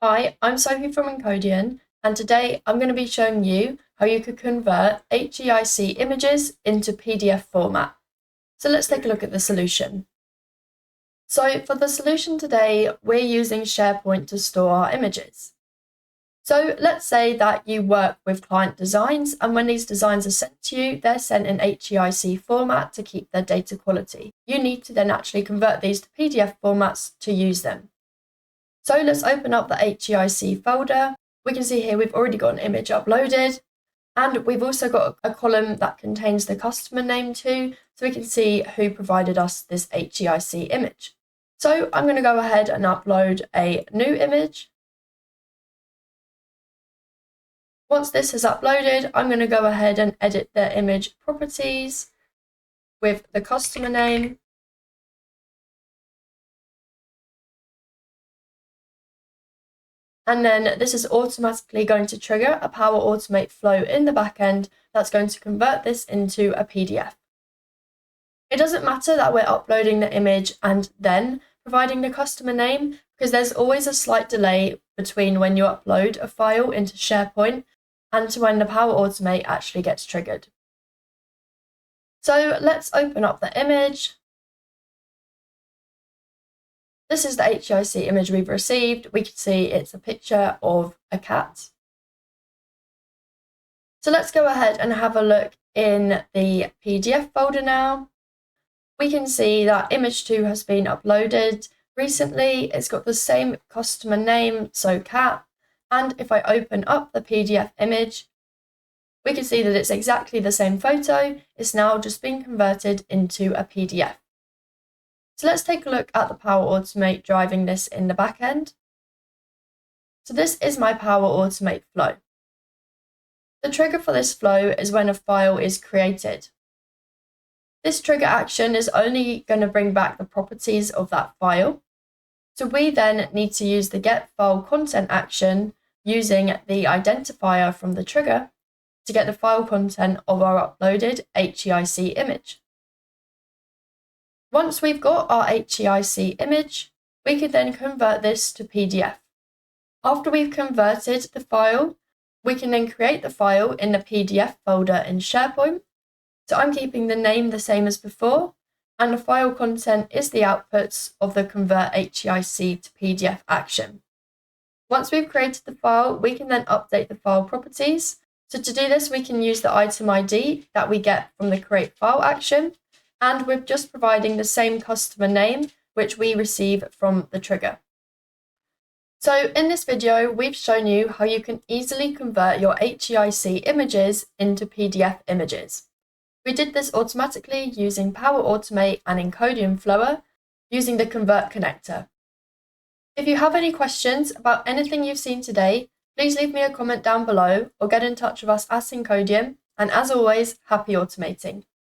Hi, I'm Sophie from Encodian, and today I'm going to be showing you how you could convert HEIC images into PDF format. So let's take a look at the solution. So for the solution today, we're using SharePoint to store our images. So let's say that you work with client designs, and when these designs are sent to you, they're sent in HEIC format to keep their data quality. You need to then actually convert these to PDF formats to use them. So let's open up the HEIC folder. We can see here we've already got an image uploaded, and we've also got a column that contains the customer name too, so we can see who provided us this HEIC image. So I'm going to go ahead and upload a new image. Once this is uploaded, I'm going to go ahead and edit the image properties with the customer name. And then this is automatically going to trigger a Power Automate flow in the backend that's going to convert this into a PDF. It doesn't matter that we're uploading the image and then providing the customer name, because there's always a slight delay between when you upload a file into SharePoint and to when the Power Automate actually gets triggered. So let's open up the image. This is the HEIC image we've received. We can see it's a picture of a cat. So let's go ahead and have a look in the PDF folder now. We can see that image 2 has been uploaded recently. It's got the same customer name, so cat. And if I open up the PDF image, we can see that it's exactly the same photo. It's now just been converted into a PDF. So let's take a look at the Power Automate driving this in the back end. So this is my Power Automate flow. The trigger for this flow is when a file is created. This trigger action is only going to bring back the properties of that file. So we then need to use the get file content action using the identifier from the trigger to get the file content of our uploaded HEIC image. Once we've got our HEIC image, we can then convert this to PDF. After we've converted the file, we can then create the file in the PDF folder in SharePoint. So I'm keeping the name the same as before, and the file content is the outputs of the convert HEIC to PDF action. Once we've created the file, we can then update the file properties. So to do this, we can use the item ID that we get from the create file action, and we're just providing the same customer name which we receive from the trigger. So in this video, we've shown you how you can easily convert your HEIC images into PDF images. We did this automatically using Power Automate and Encodian Flowr using the Convert connector. If you have any questions about anything you've seen today, please leave me a comment down below or get in touch with us at Encodian. And as always, happy automating.